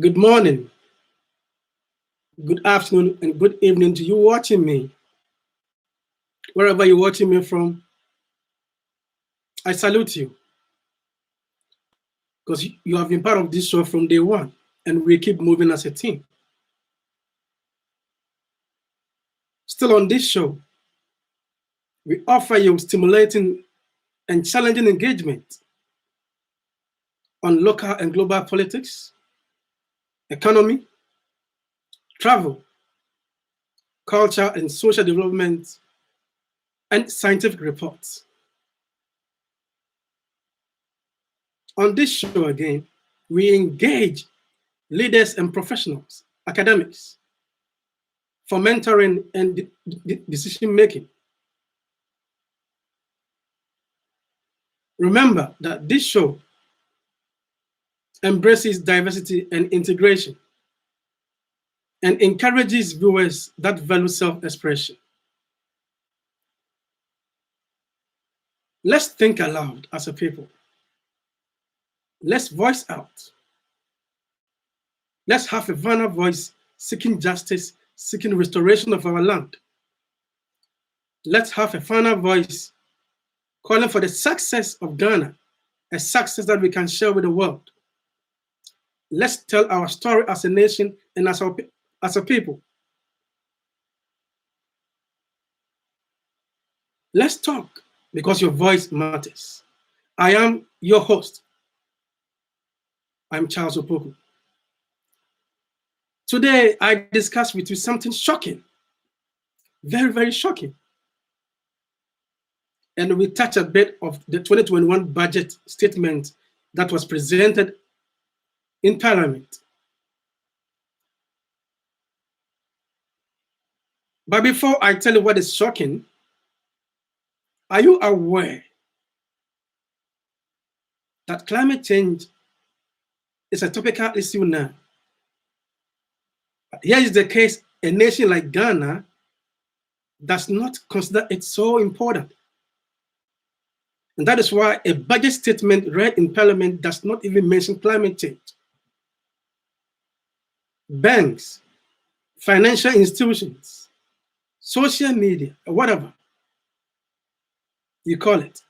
Good morning, good afternoon, and good evening to you watching me. Wherever you're watching me from, I salute you because you have been part of this show from day one, and we keep moving as a team. Still on this show, we offer you stimulating and challenging engagement on local and global politics, economy, travel, culture and social development, and scientific reports. On this show again, we engage leaders and professionals, academics, for mentoring and decision making. Remember that this show embraces diversity and integration and encourages viewers that value self-expression. Let's think aloud as a people. Let's voice out. Let's have a vulnerable voice seeking justice, seeking restoration of our land. Let's have a final voice calling for the success of Ghana, a success that we can share with the world. Let's tell our story as a nation and as a people. Let's talk because your voice matters. I am your host. I'm Charles Opoku. Today, I discuss with you something shocking, very, very shocking. And we touch a bit of the 2021 budget statement that was presented in Parliament. But before I tell you what is shocking, are you aware that climate change is a topical issue now? Here is the case: a nation like Ghana does not consider it so important. And that is why a budget statement read in Parliament does not even mention climate change. Banks, financial institutions, social media, whatever you call it,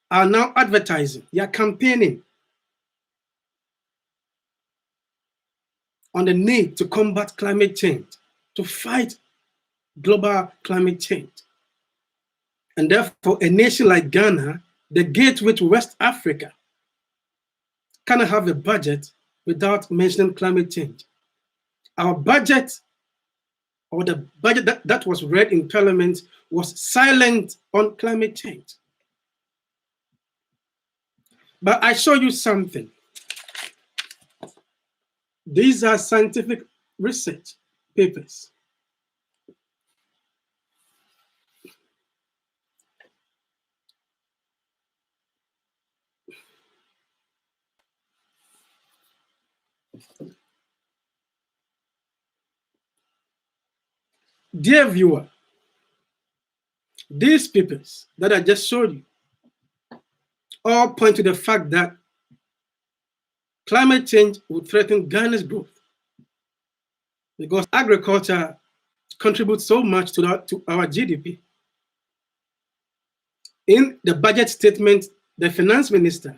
are now advertising, they are campaigning on the need to combat climate change, to fight global climate change. And therefore, a nation like Ghana, the gateway to West Africa, cannot have a budget without mentioning climate change. Our budget, or the budget that was read in Parliament, was silent on climate change. But I show you something. These are scientific research papers. Dear viewer, these papers that I just showed you all point to the fact that climate change would threaten Ghana's growth because agriculture contributes so much to our GDP. In the budget statement, the finance minister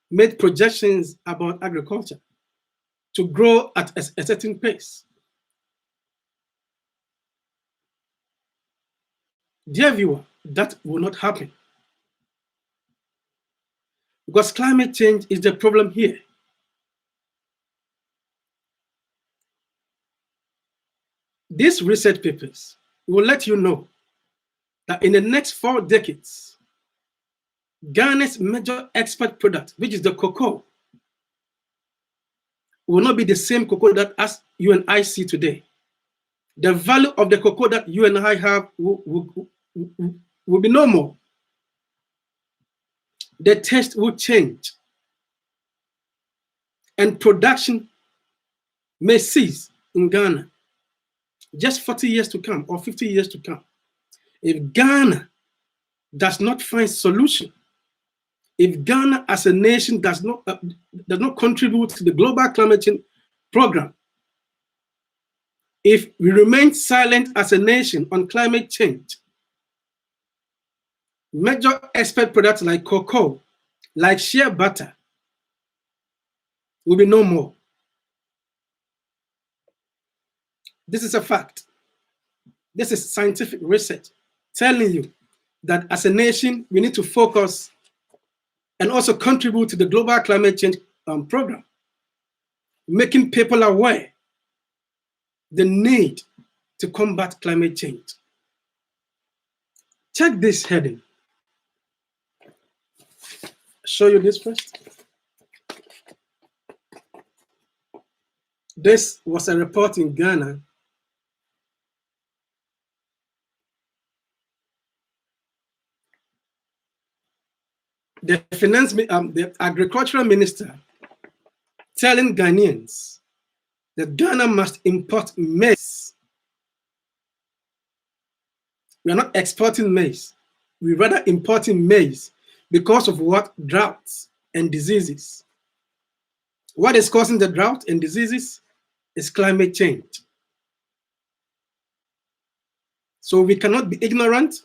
made projections about agriculture to grow at a certain pace. Dear viewer, that will not happen because climate change is the problem here. These research papers will let you know that in the next 4 decades, Ghana's major export product, which is the cocoa, will not be the same cocoa that as you and I see today. The value of the cocoa that you and I have will be no more. The taste will change, and production may cease in Ghana just 40 years to come or 50 years to come. If Ghana does not find solution, if Ghana as a nation does not contribute to the global climate change program. If we remain silent as a nation on climate change, major export products like cocoa, like shea butter, will be no more. This is a fact. This is scientific research telling you that as a nation, we need to focus and also contribute to the global climate change program, making people aware the need to combat climate change. Check this heading. Show you this first. This was a report in Ghana. The agricultural minister telling Ghanaians that Ghana must import maize. We are not exporting maize. We rather importing maize because of what? Droughts and diseases. What is causing the drought and diseases is climate change. So we cannot be ignorant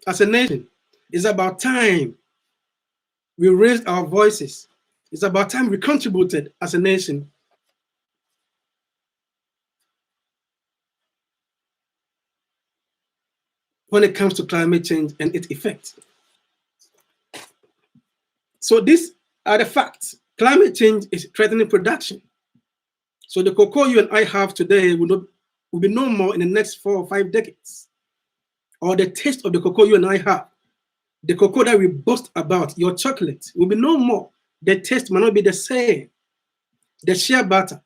as a nation. It's about time we raised our voices. It's about time we contributed as a nation when it comes to climate change and its effects. So these are the facts. Climate change is threatening production. So the cocoa you and I have today will be no more in the next 4 or 5 decades. Or the taste of the cocoa you and I have, the cocoa that we boast about, your chocolate, will be no more. The taste might not be the same. The shea butter,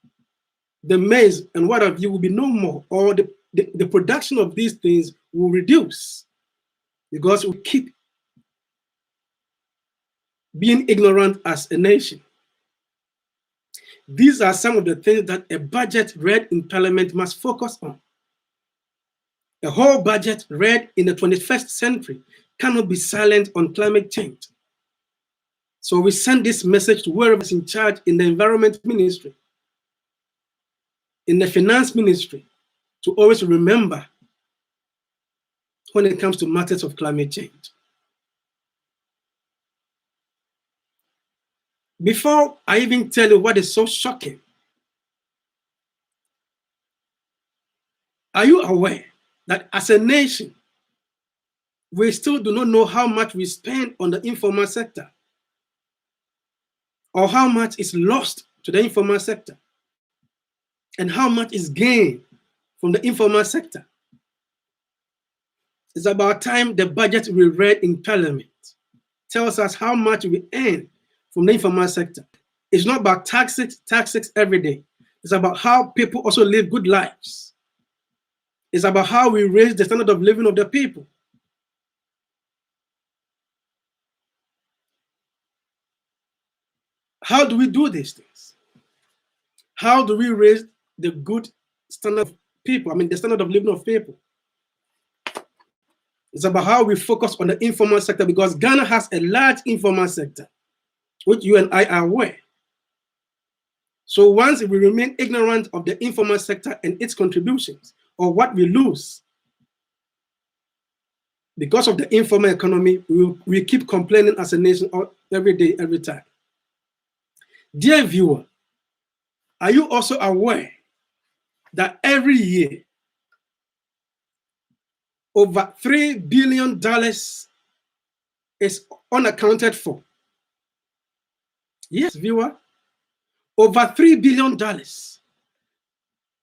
the maize, and what have you will be no more. Or the production of these things will reduce because we keep being ignorant as a nation. These are some of the things that a budget read in Parliament must focus on. A whole budget read in the 21st century cannot be silent on climate change. So we send this message to whoever is in charge in the environment ministry, in the finance ministry, to always remember when it comes to matters of climate change. Before I even tell you what is so shocking, are you aware that as a nation, we still do not know how much we spend on the informal sector or how much is lost to the informal sector and how much is gained from the informal sector? It's about time the budget we read in Parliament tells us how much we earn from the informal sector. It's not about taxes every day. It's about how people also live good lives. It's about how we raise the standard of living of the people. How do we do these things? How do we raise the good standard of people? I mean, the standard of living of people. It's about how we focus on the informal sector because Ghana has a large informal sector, which you and I are aware. So once we remain ignorant of the informal sector and its contributions, or what we lose because of the informal economy, we keep complaining as a nation every day, every time. Dear viewer, are you also aware that every year, over $3 billion is unaccounted for? Yes, viewer, over $3 billion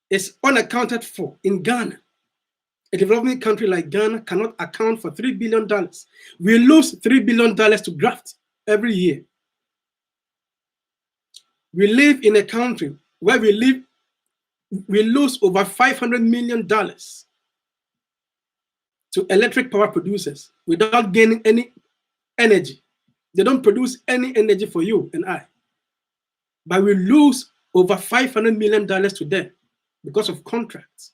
is unaccounted for in Ghana. A developing country like Ghana cannot account for $3 billion. We lose $3 billion to graft every year. We live in a country where we lose over $500 million to electric power producers without gaining any energy. They don't produce any energy for you and I. But we lose over $500 million to them because of contracts.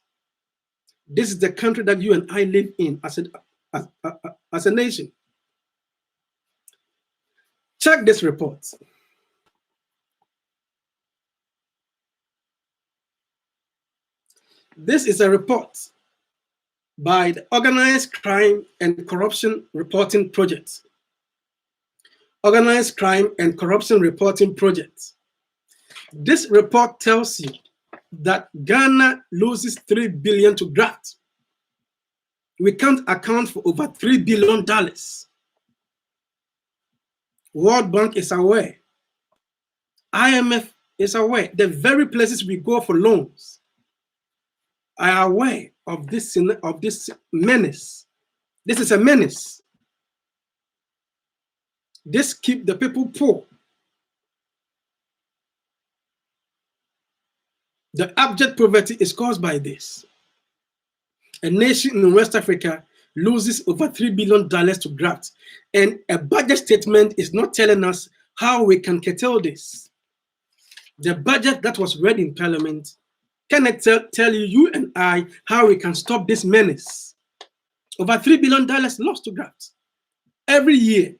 This is the country that you and I live in as a nation. Check this report. This is a report by the Organized Crime and Corruption Reporting Project. Organized Crime and Corruption Reporting Project. This report tells you that Ghana loses $3 billion to graft. We can't account for over $3 billion. World Bank is aware. IMF is aware. The very places we go for loans are aware of this menace. This is a menace. This keeps the people poor. The abject poverty is caused by this. A nation in West Africa loses over $3 billion to graft, and a budget statement is not telling us how we can curtail this. The budget that was read in Parliament cannot tell you and I how we can stop this menace. Over $3 billion lost to graft every year.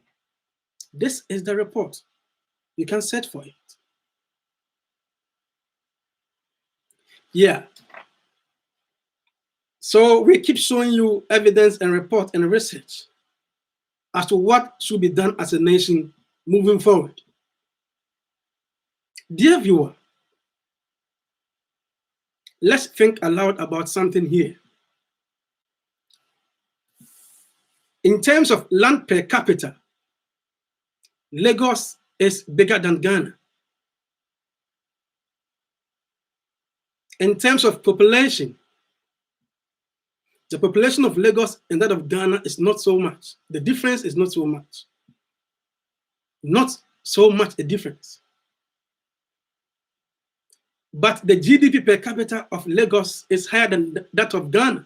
This is the report. You can search for it. Yeah. So we keep showing you evidence and report and research as to what should be done as a nation moving forward. Dear viewer, let's think aloud about something here. In terms of land per capita, Lagos is bigger than Ghana. In terms of population, the population of Lagos and that of Ghana is not so much. The difference is not so much. Not so much a difference. But the GDP per capita of Lagos is higher than that of Ghana.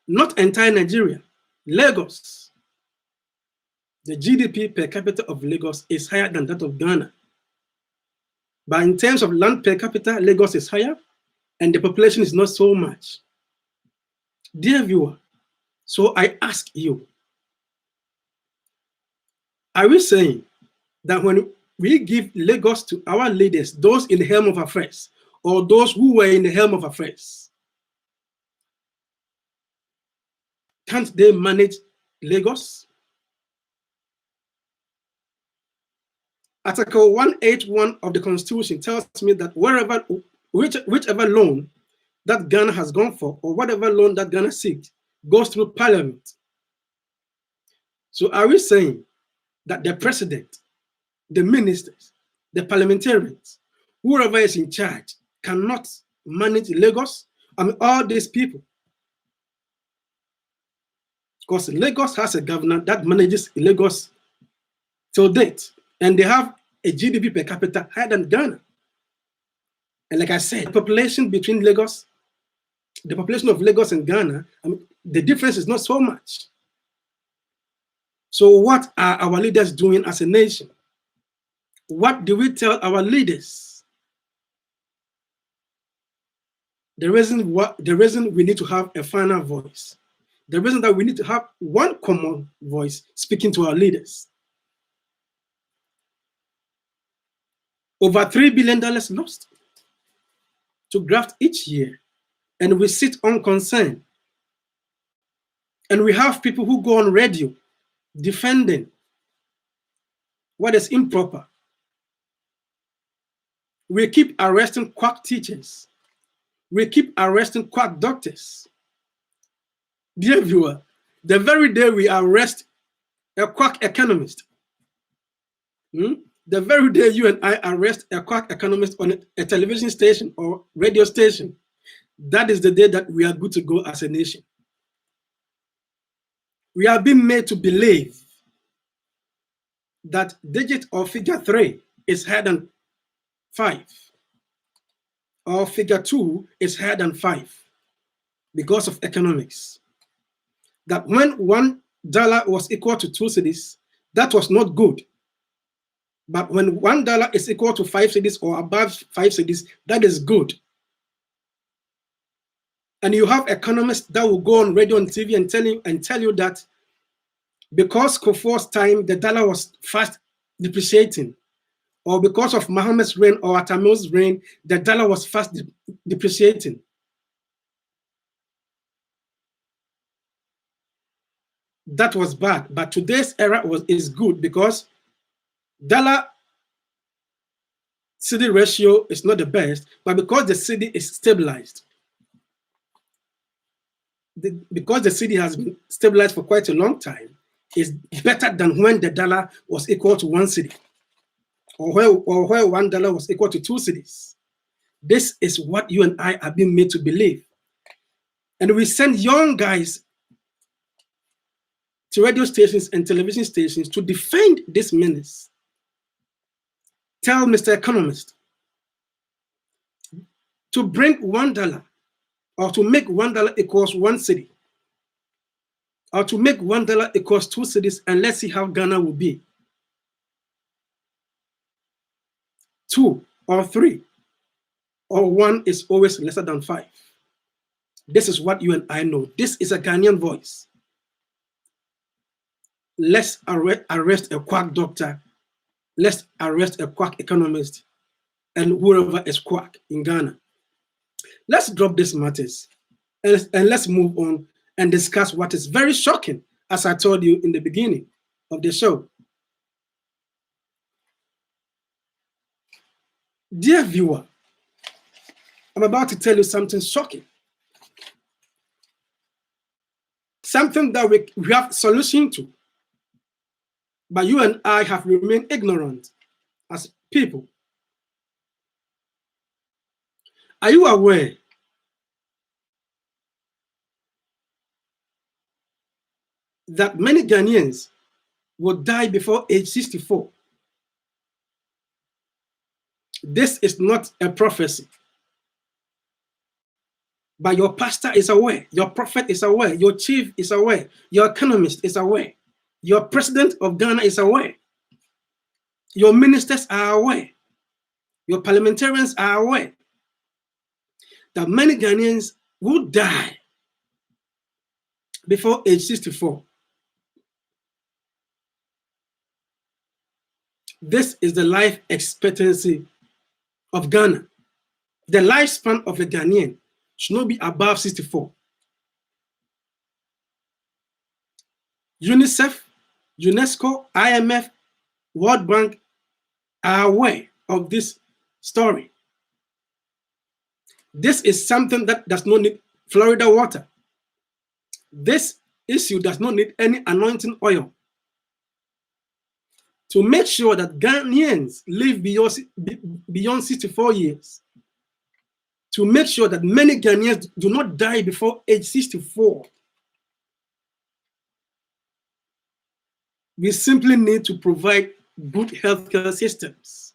Not entire Nigeria. Lagos. The GDP per capita of Lagos is higher than that of Ghana. But in terms of land per capita, Lagos is higher, and the population is not so much. Dear viewer, so I ask you, are we saying that when we give Lagos to our leaders, those in the helm of affairs, or those who were in the helm of affairs, can't they manage Lagos? Article 181 of the Constitution tells me that whichever loan that Ghana has gone for, or whatever loan that Ghana seeks, goes through Parliament. So are we saying that the president, the ministers, the parliamentarians, whoever is in charge, cannot manage Lagos? I mean, all these people. Because Lagos has a governor that manages Lagos till date, and they have a GDP per capita higher than Ghana. And like I said, the population of Lagos and Ghana, I mean, the difference is not so much. So what are our leaders doing as a nation? What do we tell our leaders? The reason we need to have a final voice, the reason that we need to have one common voice speaking to our leaders. Over $3 billion lost to graft each year, and we sit unconcerned. And we have people who go on radio defending what is improper. We keep arresting quack teachers. We keep arresting quack doctors. Dear viewer, the very day we arrest a quack economist, the very day you and I arrest a quack economist on a television station or radio station, that is the day that we are good to go as a nation. We are being made to believe that digit or figure 3 is higher than 5, or figure 2 is higher than 5 because of economics. That when $1 was equal to 2 cedis, that was not good. But when $1 is equal to 5 cedis or above 5 cedis, that is good. And you have economists that will go on radio and TV and tell you that because Kufuor's time, the dollar was fast depreciating, or because of Muhammad's reign or Atamil's reign, the dollar was fast depreciating. That was bad. But today's era is good because dollar cedi ratio is not the best, but because the cedi is stabilized. Because the cedi has been stabilized for quite a long time, is better than when the dollar was equal to 1 cedi, or where $1 was equal to 2 cedis. This is what you and I are being made to believe. And we send young guys to radio stations and television stations to defend this menace. Tell Mr. Economist to bring $1 or to make $1 equals 1 cedi, or to make $1 equals 2 cedis, and let's see how Ghana will be. 2 or 3 or 1 is always lesser than 5. This is what you and I know. This is a Ghanaian voice. Let's arrest a quack doctor. Let's arrest a quack economist and whoever is quack in Ghana. Let's drop these matters and let's move on and discuss what is very shocking, as I told you in the beginning of the show. Dear viewer, I'm about to tell you something shocking. Something that we have solution to, but you and I have remained ignorant as people. Are you aware that many Ghanaians will die before age 64? This is not a prophecy, but your pastor is aware, your prophet is aware, your chief is aware, your economist is aware, your president of Ghana is aware, your ministers are aware, your parliamentarians are aware that many Ghanaians will die before age 64. This is the life expectancy of Ghana. The lifespan of a Ghanaian should not be above 64. UNICEF, UNESCO, IMF, World Bank are aware of this story. This is something that does not need Florida water. This issue does not need any anointing oil. To make sure that Ghanaians live beyond 64 years, to make sure that many Ghanaians do not die before age 64, we simply need to provide good healthcare systems,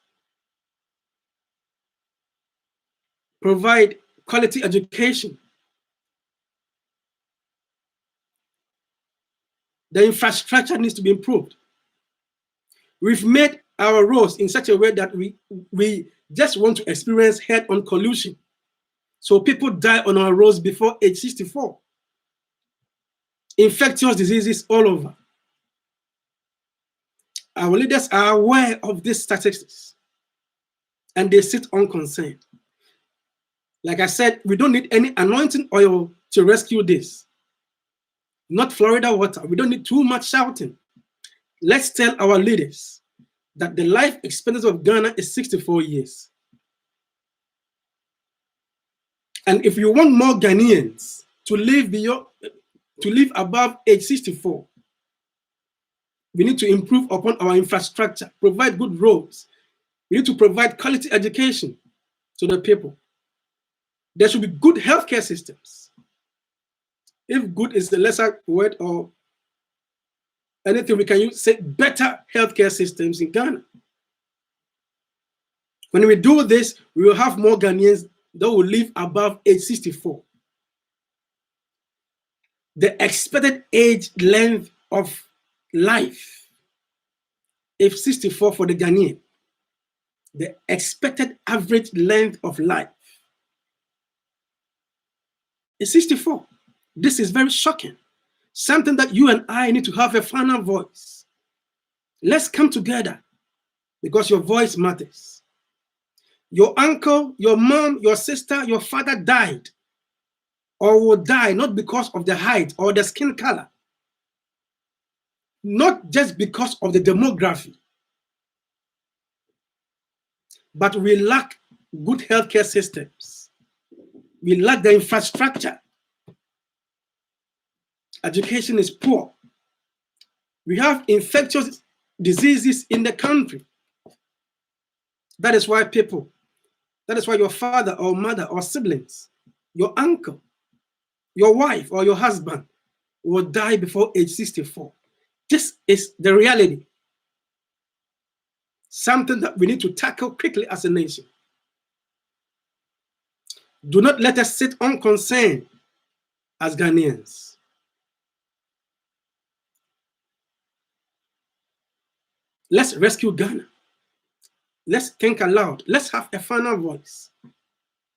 provide quality education. The infrastructure needs to be improved. We've made our roads in such a way that we just want to experience head-on collision. So people die on our roads before age 64. Infectious diseases all over. Our leaders are aware of these statistics and they sit unconcerned. Like I said, we don't need any anointing oil to rescue this. Not Florida water. We don't need too much shouting. Let's tell our leaders that the life expectancy of Ghana is 64 years. And if you want more Ghanaians to live above age 64, we need to improve upon our infrastructure, provide good roads. We need to provide quality education to the people. There should be good healthcare systems. If good is the lesser word or anything we can use, say better healthcare systems in Ghana. When we do this, we will have more Ghanaians that will live above age 64. The expected age length of life is 64 for the Ghanaian. The expected average length of life is 64. This is very shocking. Something that you and I need to have a final voice. Let's come together because your voice matters. Your uncle, your mom, your sister, your father died or will die not because of the height or the skin color, not just because of the demography, but we lack good healthcare systems. We lack the infrastructure. Education is poor. We have infectious diseases in the country. That is why your father or mother or siblings, your uncle, your wife or your husband will die before age 64. This is the reality. Something that we need to tackle quickly as a nation. Do not let us sit unconcerned as Ghanaians. Let's rescue Ghana. Let's think aloud. Let's have a final voice.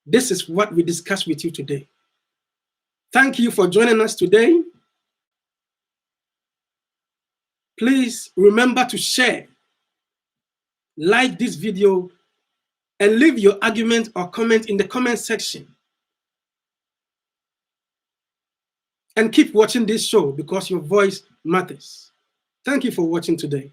This is what we discussed with you today. Thank you for joining us today. Please remember to share, like this video, and leave your argument or comment in the comment section. And keep watching this show because your voice matters. Thank you for watching today.